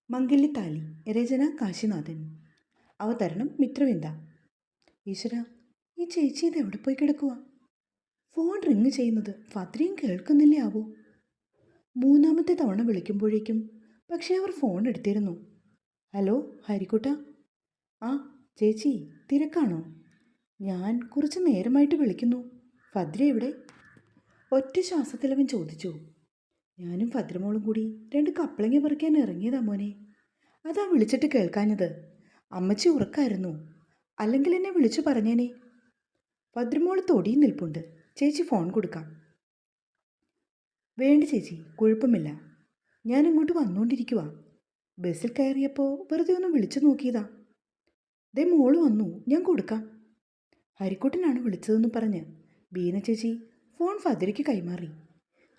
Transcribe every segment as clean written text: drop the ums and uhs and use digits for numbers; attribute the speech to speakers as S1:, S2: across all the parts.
S1: മംഗല്യത്താലി. രചന കാശിനാഥൻ. അവതരണം മിത്രവിന്ദ. ഈശ്വര, ഈ ചേച്ചി ഇത് എവിടെ പോയി കിടക്കുക? ഫോൺ റിങ് ചെയ്യുന്നത് ഫത്രിയും കേൾക്കുന്നില്ലേ ആവോ? മൂന്നാമത്തെ തവണ വിളിക്കുമ്പോഴേക്കും പക്ഷേ അവർ ഫോൺ എടുത്തിരുന്നു. ഹലോ ഹരിക്കുട്ട. ആ ചേച്ചി, തിരക്കാണോ? ഞാൻ കുറച്ച് നേരമായിട്ട് വിളിക്കുന്നു. ഫദ്ര എവിടെ? ഒറ്റ ശ്വാസത്തിലവൻ ചോദിച്ചു. ഞാനും ഫദ്രമോളും കൂടി 2 കപ്പളങ്ങ പറിക്കാൻ ഇറങ്ങിയതാ മോനെ. അതാ വിളിച്ചിട്ട് കേൾക്കാഞ്ഞത്. അമ്മച്ചി ഉറക്കായിരുന്നു, അല്ലെങ്കിൽ എന്നെ വിളിച്ചു പറഞ്ഞേനെ. ഭദ്രമോൾ തൊടിയിൽ നിൽപ്പുണ്ട്. ചേച്ചി ഫോൺ കൊടുക്കാം. വേണ്ട ചേച്ചി, കുഴപ്പമില്ല. ഞാൻ ഇങ്ങോട്ട് വന്നുകൊണ്ടിരിക്കുക. ബസ്സിൽ കയറിയപ്പോൾ വെറുതെ ഒന്ന് വിളിച്ചു നോക്കിയതാ. ദേ മോള് വന്നു, ഞാൻ കൊടുക്കാം. ഹരിക്കുട്ടനാണ് വിളിച്ചതെന്ന് പറഞ്ഞ് ബീന ചേച്ചി ഫോൺ ഫദ്രയ്ക്ക് കൈമാറി.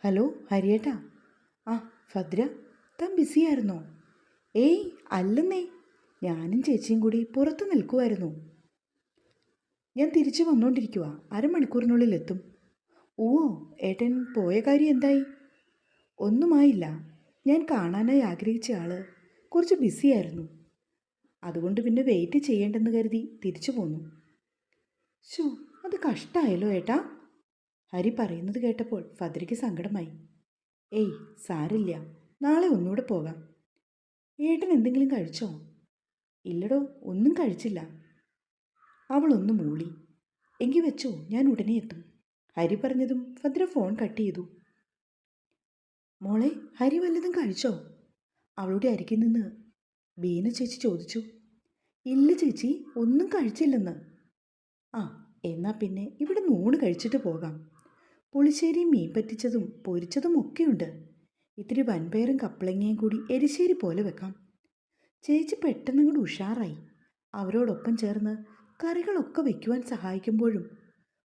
S1: ഹലോ ഹരിയേട്ടാ. ആ ഫദ്ര, താൻ ബിസിയായിരുന്നോ? ഏയ് അല്ലെന്നേ, ഞാനും ചേച്ചിയും കൂടി പുറത്ത് നിൽക്കുമായിരുന്നു. ഞാൻ തിരിച്ചു വന്നുകൊണ്ടിരിക്കുക. അരമണിക്കൂറിനുള്ളിൽ എത്തും. ഓ, ഏട്ടൻ പോയ കാര്യം എന്തായി? ഒന്നുമായില്ല. ഞാൻ കാണാനായി ആഗ്രഹിച്ച ആള് കുറച്ച് ബിസിയായിരുന്നു. അതുകൊണ്ട് പിന്നെ വെയിറ്റ് ചെയ്യേണ്ടെന്ന് കരുതി തിരിച്ചു പോന്നു. ശോ, അത് കഷ്ടമായല്ലോ ഏട്ടാ. ഹരി പറയുന്നത് കേട്ടപ്പോൾ ഫദ്രയ്ക്ക് സങ്കടമായി. ഏയ് സാരില്ല, നാളെ ഒന്നുകൂടെ പോകാം. ഏട്ടൻ എന്തെങ്കിലും കഴിച്ചോ? ഇല്ലടോ, ഒന്നും കഴിച്ചില്ല. അവളൊന്ന് മൂളി. എങ്കിൽ വെച്ചോ, ഞാൻ ഉടനെ എത്തും. ഹരി പറഞ്ഞതും ഭദ്ര ഫോൺ കട്ട് ചെയ്തു. മോളെ, ഹരി വല്ലതും കഴിച്ചോ? അവളുടെ അരികിൽ നിന്ന് ബീന ചേച്ചി ചോദിച്ചു. ഇല്ല ചേച്ചി, ഒന്നും കഴിച്ചില്ലെന്ന്. ആ, എന്നാൽ പിന്നെ ഇവിടെ നൂണ് കഴിച്ചിട്ട് പോകാം. പുളിശ്ശേരിയും മീൻ പറ്റിച്ചതും പൊരിച്ചതും ഒക്കെയുണ്ട്. ഇത്തിരി വൻപയറും കപ്പളങ്ങയും കൂടി എരിശ്ശേരി പോലെ വെക്കാം. ചേച്ചി പെട്ടെന്നങ്ങോട്ട് ഉഷാറായി. അവരോടൊപ്പം ചേർന്ന് കറികളൊക്കെ വയ്ക്കുവാൻ സഹായിക്കുമ്പോഴും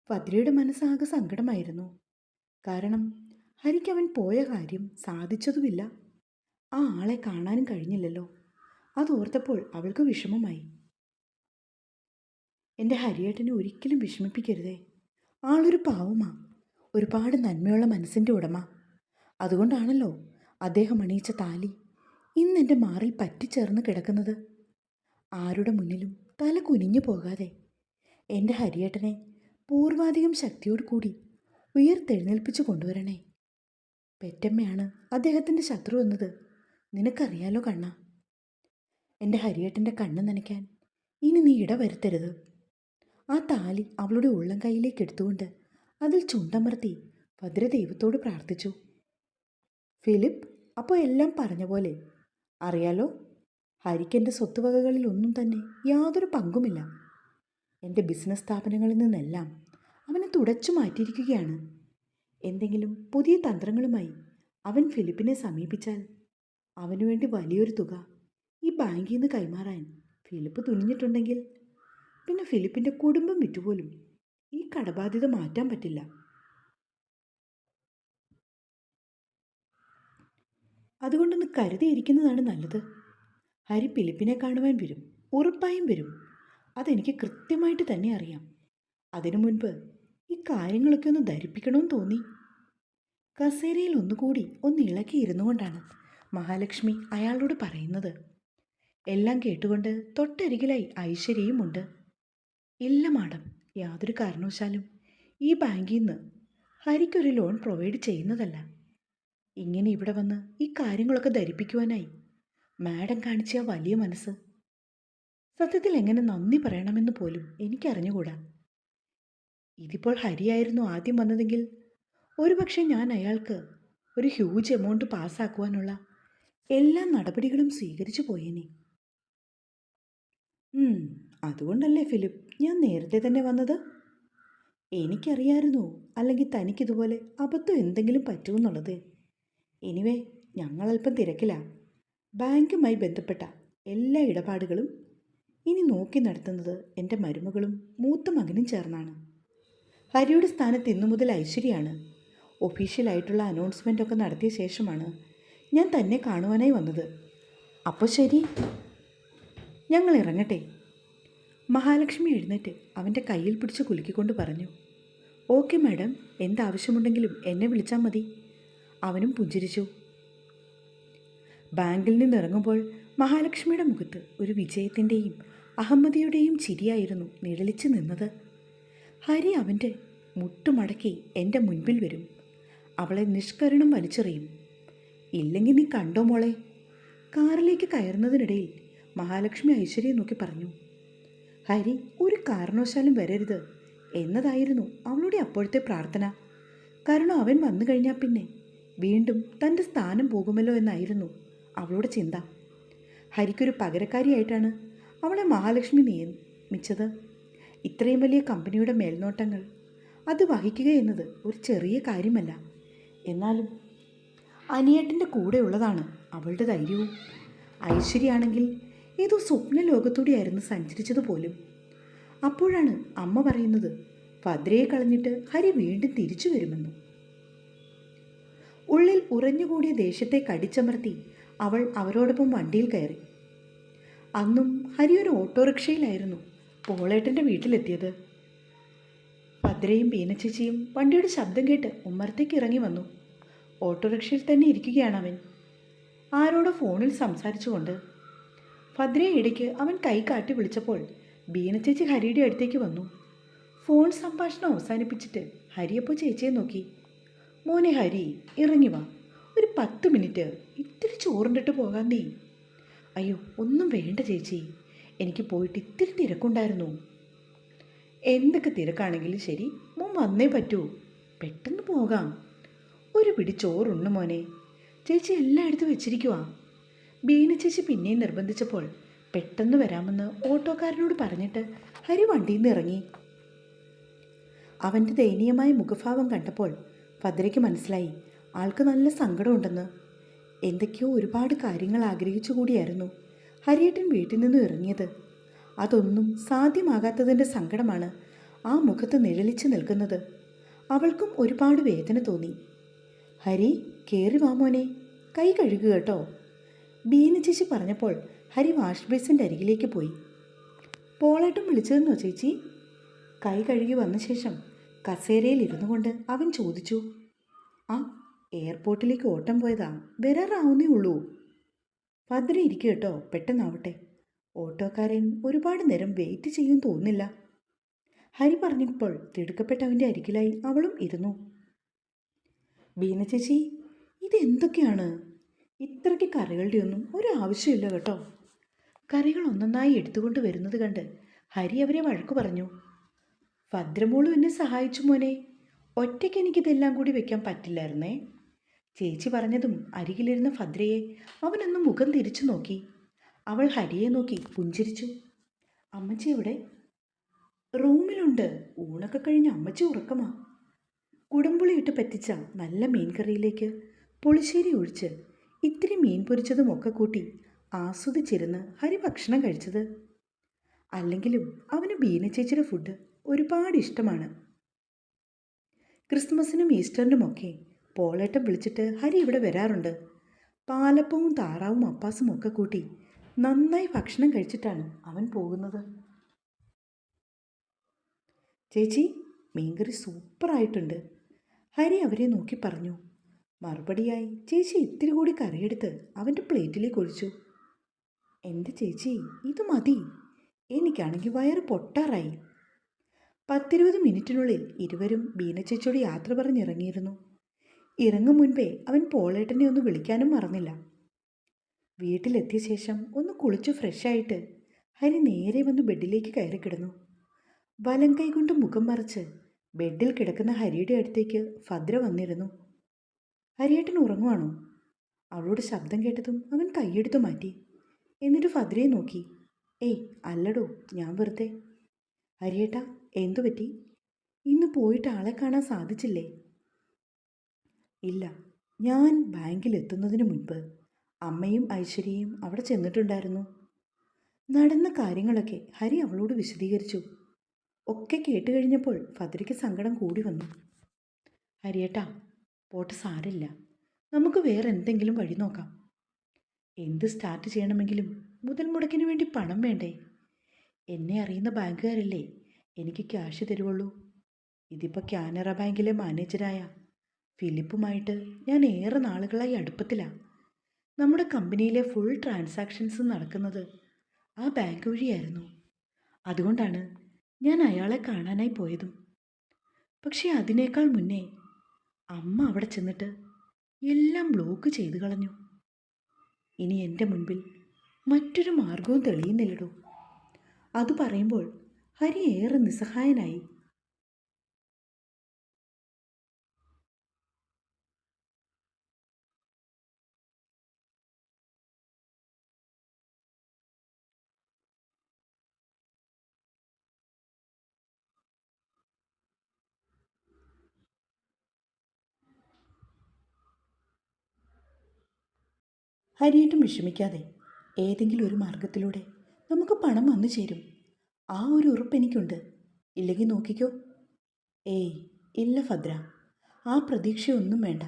S1: ഫദ്രയുടെ മനസ്സാകെ സങ്കടമായിരുന്നു. കാരണം ഹരിക്കവൻ പോയ കാര്യം സാധിച്ചതുമില്ല. ആ ആളെ കാണാനും കഴിഞ്ഞില്ലല്ലോ. അതോർത്തപ്പോൾ അവൾക്ക് വിഷമമായി. എൻ്റെ ഹരിയേട്ടനെ ഒരിക്കലും വിഷമിപ്പിക്കരുതേ. ആളൊരു പാവമാ, ഒരുപാട് നന്മയുള്ള മനസ്സിൻ്റെ ഉടമ. അതുകൊണ്ടാണല്ലോ അദ്ദേഹം അണിയിച്ച താലി ഇന്നെൻ്റെ മാറിൽ പറ്റിച്ചേർന്ന് കിടക്കുന്നത്. ആരുടെ മുന്നിലും തല കുനിഞ്ഞു പോകാതെ എൻ്റെ ഹരിയേട്ടനെ പൂർവാധികം ശക്തിയോട് കൂടി ഉയർത്തെഴുന്നേൽപ്പിച്ചു കൊണ്ടുവരണേ. പെറ്റമ്മയാണ് അദ്ദേഹത്തിൻ്റെ ശത്രു എന്നത് നിനക്കറിയാലോ കണ്ണ. എൻ്റെ ഹരിയേട്ടൻ്റെ കണ്ണ് നനയ്ക്കാൻ ഇനി നീ ഇടവരുത്തരുത്. ആ താലി അവളുടെ ഉള്ളം കൈയിലേക്ക് എടുത്തുകൊണ്ട് അതിൽ ചുണ്ടമർത്തി ഭദ്ര ദൈവത്തോട് പ്രാർത്ഥിച്ചു. ഫിലിപ്പ്, അപ്പോൾ എല്ലാം പറഞ്ഞ പോലെ അറിയാലോ, ഹരിക്കെൻ്റെ സ്വത്തുവകകളിലൊന്നും തന്നെ യാതൊരു പങ്കുമില്ല. എൻ്റെ ബിസിനസ് സ്ഥാപനങ്ങളിൽ നിന്നെല്ലാം അവനെ തുടച്ചു മാറ്റിയിരിക്കുകയാണ്. എന്തെങ്കിലും പുതിയ തന്ത്രങ്ങളുമായി അവൻ ഫിലിപ്പിനെ സമീപിച്ചാൽ അവനു വേണ്ടി വലിയൊരു തുക ഈ ബാങ്കിൽ നിന്ന് കൈമാറാൻ ഫിലിപ്പ് തുനിഞ്ഞിട്ടുണ്ടെങ്കിൽ പിന്നെ ഫിലിപ്പിൻ്റെ കുടുംബം വിറ്റുപോലും ഈ കടബാധ്യത മാറ്റാൻ പറ്റില്ല. അതുകൊണ്ടൊന്ന് കരുതിയിരിക്കുന്നതാണ് നല്ലത്. ഹരി ഫിലിപ്പിനെ കാണുവാൻ വരും, ഉറപ്പായും വരും. അതെനിക്ക് കൃത്യമായിട്ട് തന്നെ അറിയാം. അതിനു മുൻപ് ഈ കാര്യങ്ങളൊക്കെ ഒന്ന് ധരിപ്പിക്കണമെന്ന് തോന്നി. കസേരയിൽ ഒന്നുകൂടി ഒന്ന് ഇളക്കിയിരുന്നു കൊണ്ടാണ് മഹാലക്ഷ്മി അയാളോട് പറയുന്നത്. എല്ലാം കേട്ടുകൊണ്ട് തൊട്ടരികിലായി ഐശ്വര്യയുമുണ്ട്. ഇല്ല മാഡം, യാതൊരു കാരണവശാലും ഈ ബാങ്കിൽ നിന്ന് ഹരിക്കൊരു ലോൺ പ്രൊവൈഡ് ചെയ്യുന്നതല്ല. ഇങ്ങനെ ഇവിടെ വന്ന് ഈ കാര്യങ്ങളൊക്കെ ധരിപ്പിക്കുവാനായി മാഡം കാണിച്ച വലിയ മനസ്സ് സത്യത്തിൽ എങ്ങനെ നന്ദി പറയണമെന്ന് പോലും എനിക്കറിഞ്ഞുകൂടാ. ഇതിപ്പോൾ ഹരിയായിരുന്നു ആദ്യം വന്നതെങ്കിൽ ഒരുപക്ഷെ ഞാൻ അയാൾക്ക് ഒരു ഹ്യൂജ് എമൗണ്ട് പാസ്സാക്കുവാനുള്ള എല്ലാ നടപടികളും സ്വീകരിച്ചു പോയേനെ. അതുകൊണ്ടല്ലേ ഫിലിപ്പ് ഞാൻ നേരത്തെ തന്നെ വന്നത്. എനിക്കറിയായിരുന്നു, അല്ലെങ്കിൽ തനിക്കിതുപോലെ അബദ്ധം എന്തെങ്കിലും പറ്റുമെന്നുള്ളത്. എനിവേ, ഞങ്ങളല്പം തിരക്കില്ല. ബാങ്കുമായി ബന്ധപ്പെട്ട എല്ലാ ഇടപാടുകളും ഇനി നോക്കി നടത്തുന്നത് എൻ്റെ മരുമകളും മൂത്ത മകനും ചേർന്നാണ്. ഹരിയുടെ സ്ഥാനത്ത് ഇന്നു മുതൽ ഐശ്വര്യയാണ്. ഒഫീഷ്യലായിട്ടുള്ള അനൗൺസ്മെൻ്റ് ഒക്കെ നടത്തിയ ശേഷമാണ് ഞാൻ തന്നെ കാണുവാനായി വന്നത്. അപ്പോൾ ശരി, ഞങ്ങൾ ഇറങ്ങട്ടെ. മഹാലക്ഷ്മി എഴുന്നേറ്റ് അവൻ്റെ കയ്യിൽ പിടിച്ച് കുലുക്കിക്കൊണ്ട് പറഞ്ഞു. ഓക്കെ മാഡം, എന്താവശ്യമുണ്ടെങ്കിലും എന്നെ വിളിച്ചാൽ മതി. അവനും പുഞ്ചിരിച്ചു. ബാങ്കിൽ നിന്നിറങ്ങുമ്പോൾ മഹാലക്ഷ്മിയുടെ മുഖത്ത് ഒരു വിജയത്തിൻ്റെയും അഹമ്മദിയുടെയും ചിരിയായിരുന്നു നിഴലിച്ചു നിന്നത്. ഹരി അവൻ്റെ മുട്ടുമടക്കി എൻ്റെ മുൻപിൽ വരും. അവളെ നിഷ്കരുണം വലിച്ചെറിയും. ഇല്ലെങ്കിൽ നീ കണ്ടോ മോളെ. കാറിലേക്ക് കയറുന്നതിനിടയിൽ മഹാലക്ഷ്മി ഐശ്വര്യയെ നോക്കി പറഞ്ഞു. ഹരി ഒരു കാരണവശാലും വരരുത് എന്നതായിരുന്നു അവളുടെ അപ്പോഴത്തെ പ്രാർത്ഥന. കാരണം അവൻ വന്നു കഴിഞ്ഞാൽ പിന്നെ വീണ്ടും തൻ്റെ സ്ഥാനം പോകുമല്ലോ എന്നായിരുന്നു അവളുടെ ചിന്ത. ഹരിക്കൊരു പകരക്കാരിയായിട്ടാണ് അവളെ മഹാലക്ഷ്മി നിയമിച്ചത്. ഇത്രയും വലിയ കമ്പനിയുടെ മേൽനോട്ടങ്ങൾ അത് വഹിക്കുക എന്നത് ഒരു ചെറിയ കാര്യമല്ല. എന്നാലും അനിയേട്ടൻ്റെ കൂടെയുള്ളതാണ് അവളുടെ ധൈര്യവും. ഐശ്വര്യയാണെങ്കിൽ ഏതോ സ്വപ്ന ലോകത്തൂടെയായിരുന്നു സഞ്ചരിച്ചത് പോലും. അപ്പോഴാണ് അമ്മ പറയുന്നത് ഭദ്രയെ കളഞ്ഞിട്ട് ഹരി വീണ്ടും തിരിച്ചു വരുമെന്നു. ഉള്ളിൽ ഉറഞ്ഞുകൂടിയ ദേഷ്യത്തെ കടിച്ചമർത്തി അവൾ അവരോടൊപ്പം വണ്ടിയിൽ കയറി. അന്നും ഹരി ഒരു ഓട്ടോറിക്ഷയിലായിരുന്നു പോളേട്ടൻ്റെ വീട്ടിലെത്തിയത്. ഭദ്രയും ബീനച്ചേച്ചിയും വണ്ടിയുടെ ശബ്ദം കേട്ട് ഉമ്മറത്തേക്ക് ഇറങ്ങി വന്നു. ഓട്ടോറിക്ഷയിൽ തന്നെ ഇരിക്കുകയാണ് അവൻ, ആരോടോ ഫോണിൽ സംസാരിച്ചുകൊണ്ട്. ഭദ്രയെ ഇടയ്ക്ക് അവൻ കൈ കാട്ടി വിളിച്ചപ്പോൾ ബീനച്ചേച്ചി ഹരിയുടെ അടുത്തേക്ക് വന്നു. ഫോൺ സംഭാഷണം അവസാനിപ്പിച്ചിട്ട് ഹരിയപ്പോൾ ചേച്ചിയെ നോക്കി. മോനെ ഹരി, ഇറങ്ങി വാ, ഒരു 10 മിനിറ്റ് ഇത്തിരി ചോറുണ്ടിട്ട് പോകാൻ നീ. അയ്യോ ഒന്നും വേണ്ട ചേച്ചി, എനിക്ക് പോയിട്ട് ഇത്തിരി തിരക്കുണ്ടായിരുന്നു. എന്തൊക്കെ തിരക്കാണെങ്കിലും ശരി, മോൻ വന്നേ പറ്റൂ, പെട്ടെന്ന് പോകാം. ഒരു പിടി ചോറുണ്ണു മോനെ, ചേച്ചി എല്ലായിടത്തും വെച്ചിരിക്കുവാ. ബീന ചേച്ചി പിന്നെയും നിർബന്ധിച്ചപ്പോൾ പെട്ടെന്ന് വരാമെന്ന് ഓട്ടോക്കാരനോട് പറഞ്ഞിട്ട് ഹരി വണ്ടിയിൽ നിന്ന് ഇറങ്ങി. അവൻ്റെ ദയനീയമായ മുഖഭാവം കണ്ടപ്പോൾ ഭദ്രയ്ക്ക് മനസ്സിലായി ആൾക്ക് നല്ല സങ്കടമുണ്ടെന്ന്. എന്തൊക്കെയോ ഒരുപാട് കാര്യങ്ങൾ ആഗ്രഹിച്ചു കൂടിയായിരുന്നു ഹരിയേട്ടൻ വീട്ടിൽ നിന്നും ഇറങ്ങിയത്. അതൊന്നും സാധ്യമാകാത്തതിൻ്റെ സങ്കടമാണ് ആ മുഖത്ത് നിഴലിച്ച് നിൽക്കുന്നത്. അവൾക്കും ഒരുപാട് വേദന തോന്നി. ഹരി, കയറി വാ മോനെ, കൈ കഴുകുക കേട്ടോ. ബീന ചേച്ചി പറഞ്ഞപ്പോൾ ഹരി വാഷ് ബേസിൻ്റെ അരികിലേക്ക് പോയി. പോളേട്ടൻ വിളിച്ചതെന്നോ ചേച്ചി? കൈ കഴുകി വന്ന ശേഷം കസേരയിൽ ഇരുന്നു കൊണ്ട് അവൻ ചോദിച്ചു. ആ, എയർപോർട്ടിലേക്ക് ഓട്ടം പോയതാ, വരാറാവുന്നേ ഉള്ളൂ. ഭദ്ര ഇരിക്കുക കേട്ടോ, പെട്ടെന്നാവട്ടെ. ഓട്ടോക്കാരൻ ഒരുപാട് നേരം വെയിറ്റ് ചെയ്യും തോന്നില്ല. ഹരി പറഞ്ഞപ്പോൾ തിടുക്കപ്പെട്ട അവൻ്റെ അരികിലായി അവളും ഇരുന്നു. ബീന ചേച്ചി, ഇതെന്തൊക്കെയാണ്? ഇത്രയ്ക്ക് കറികളുടെ ഒന്നും ഒരാവശ്യമില്ല കേട്ടോ. കറികൾ ഒന്നൊന്നായി എടുത്തുകൊണ്ട് വരുന്നത് കണ്ട് ഹരി അവരെ വഴക്കു പറഞ്ഞു. ഭദ്രമോളും എന്നെ സഹായിച്ചു മോനെ, ഒറ്റയ്ക്ക് എനിക്കിതെല്ലാം കൂടി വെക്കാൻ പറ്റില്ലായിരുന്നേ. ചേച്ചി പറഞ്ഞതും അരികിലിരുന്ന ഭദ്രയെ അവനൊന്ന് മുഖം തിരിച്ചു നോക്കി. അവൾ ഹരിയെ നോക്കി പുഞ്ചിരിച്ചു. അമ്മച്ചി എവിടെ? റൂമിലുണ്ട്. ഊണൊക്കെ കഴിഞ്ഞ് അമ്മച്ചി ഉറക്കമാ. കുടംപുളി ഇട്ട് പറ്റിച്ച നല്ല മീൻകറിയിലേക്ക് പുളിശ്ശേരി ഒഴിച്ച് ഇത്തിരി മീൻ പൊരിച്ചതും ഒക്കെ കൂട്ടി ആസ്വദിച്ചിരുന്ന് ഹരി ഭക്ഷണം കഴിച്ചത്. അല്ലെങ്കിലും അവന് ബീന ചേച്ചിയുടെ ഫുഡ് ഒരുപാട് ഇഷ്ടമാണ്. ക്രിസ്മസിനും ഈസ്റ്ററിനുമൊക്കെ പോളേട്ടം വിളിച്ചിട്ട് ഹരി ഇവിടെ വരാറുണ്ട്. പാലപ്പവും താറാവും അപ്പാസും ഒക്കെ കൂട്ടി നന്നായി ഭക്ഷണം കഴിച്ചിട്ടാണ് അവൻ പോകുന്നത്. ചേച്ചി, മീൻകറി സൂപ്പറായിട്ടുണ്ട്, ഹരി അവരെ നോക്കി പറഞ്ഞു. മറുപടിയായി ചേച്ചി ഇത്തിരി കൂടി കറിയെടുത്ത് അവൻ്റെ പ്ലേറ്റിലേക്ക് ഒഴിച്ചു. എൻ്റെ ചേച്ചി, ഇത് മതി, എനിക്കാണെങ്കിൽ വയറ് പൊട്ടാറായി. 10-20 മിനിറ്റിനുള്ളിൽ ഇരുവരും ബീന ചേച്ചിയോട് യാത്ര പറഞ്ഞിറങ്ങിയിരുന്നു. ഇറങ്ങും മുൻപേ അവൻ പോളേട്ടനെ ഒന്ന് വിളിക്കാനും മറന്നില്ല. വീട്ടിലെത്തിയ ശേഷം ഒന്ന് കുളിച്ചു ഫ്രഷായിട്ട് ഹരി നേരെ വന്ന് ബെഡിലേക്ക് കയറി കിടന്നു. വലം കൈ കൊണ്ട് മുഖം മറച്ച് ബെഡിൽ കിടക്കുന്ന ഹരിയുടെ അടുത്തേക്ക് ഭദ്ര വന്നിരുന്നു. ഹരിയേട്ടൻ ഉറങ്ങുവാണോ? അവളുടെ ശബ്ദം കേട്ടതും അവൻ കൈയെടുത്തു മാറ്റി. എന്നിട്ട് ഭദ്രയെ നോക്കി. ഏയ് അല്ലടോ, ഞാൻ വെറുതെ. ഹരിയേട്ടാ, എന്തു പറ്റി? ഇന്ന് പോയിട്ട് ആളെ കാണാൻ സാധിച്ചില്ലേ? ഇല്ല, ഞാൻ ബാങ്കിൽ എത്തുന്നതിന് മുൻപ് അമ്മയും ഐശ്വര്യയും അവിടെ ചെന്നിട്ടുണ്ടായിരുന്നു. നടന്ന കാര്യങ്ങളൊക്കെ ഹരി അവളോട് വിശദീകരിച്ചു. ഒക്കെ കേട്ട് കഴിഞ്ഞപ്പോൾ ഭദ്രയ്ക്ക് സങ്കടം കൂടി വന്നു. ഹരിയേട്ടാ, പോട്ടെ, സാരില്ല, നമുക്ക് വേറെ എന്തെങ്കിലും വഴി നോക്കാം. എന്ത് സ്റ്റാർട്ട് ചെയ്യണമെങ്കിലും മുതൽ മുടക്കിന് വേണ്ടി പണം വേണ്ടേ? എന്നെ അറിയുന്ന ബാങ്കുകാരല്ലേ എനിക്ക് ക്യാഷ് തരുവുള്ളൂ. ഇതിപ്പോൾ കാനറ ബാങ്കിലെ മാനേജരായ ഫിലിപ്പുമായിട്ട് ഞാൻ ഏറെ നാളുകളായി അടുപ്പത്തിലാണ്. നമ്മുടെ കമ്പനിയിലെ ഫുൾ ട്രാൻസാക്ഷൻസ് നടക്കുന്നത് ആ ബാങ്ക് വഴിയായിരുന്നു. അതുകൊണ്ടാണ് ഞാൻ അയാളെ കാണാനായി പോയതും. പക്ഷേ അതിനേക്കാൾ മുന്നേ അമ്മ അവിടെ ചെന്നിട്ട് എല്ലാം ബ്ലോക്ക് ചെയ്തു കളഞ്ഞു. ഇനി എൻ്റെ മുൻപിൽ മറ്റൊരു മാർഗവും തെളിയുന്നില്ലടോ. അത് പറയുമ്പോൾ ഹരി ഏറെ നിസ്സഹായനായി. ഹരിയേട്ടും വിഷമിക്കാതെ, ഏതെങ്കിലും ഒരു മാർഗത്തിലൂടെ നമുക്ക് പണം വന്നു ചേരും. ആ ഒരു ഉറപ്പ് എനിക്കുണ്ട്. ഇല്ലെങ്കിൽ നോക്കിക്കോ. ഏയ് ഇല്ല ഭദ്ര, ആ പ്രതീക്ഷയൊന്നും വേണ്ട.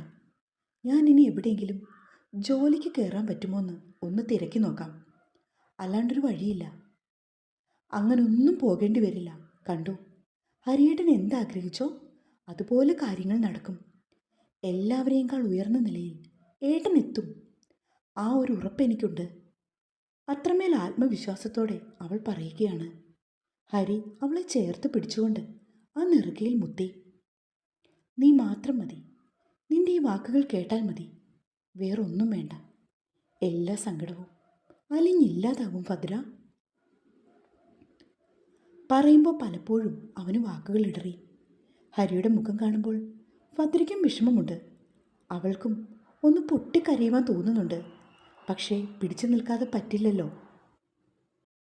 S1: ഞാൻ ഇനി എവിടെയെങ്കിലും ജോലിക്ക് കയറാൻ പറ്റുമോ എന്ന് ഒന്ന് തിരക്കി നോക്കാം. അല്ലാണ്ടൊരു വഴിയില്ല. അങ്ങനൊന്നും പോകേണ്ടി വരില്ല. കണ്ടോ, ഹരിയേട്ടൻ എന്താഗ്രഹിച്ചോ അതുപോലെ കാര്യങ്ങൾ നടക്കും. എല്ലാവരെയേക്കാൾ ഉയർന്ന നിലയിൽ ഏട്ടൻ എത്തും. ആ ഒരു ഉറപ്പ് എനിക്കുണ്ട്. അത്രമേൽ ആത്മവിശ്വാസത്തോടെ അവൾ പറയുകയാണ്. ഹരി അവളെ ചേർത്ത് പിടിച്ചുകൊണ്ട് ആ നെറുകയിൽ മുത്തി. നീ മാത്രം മതി. നിന്റെ ഈ വാക്കുകൾ കേട്ടാൽ മതി. വേറൊന്നും വേണ്ട. എല്ലാ സങ്കടവും അലിഞ്ഞില്ലാതാവും ഭദ്ര. പറയുമ്പോൾ പലപ്പോഴും അവന് വാക്കുകൾ ഇടറി. ഹരിയുടെ മുഖം കാണുമ്പോൾ ഭദ്രയ്ക്കും വിഷമമുണ്ട്. അവൾക്കും ഒന്ന് പൊട്ടിക്കരയുവാൻ തോന്നുന്നുണ്ട്. പക്ഷേ പിടിച്ചു നിൽക്കാതെ പറ്റില്ലല്ലോ.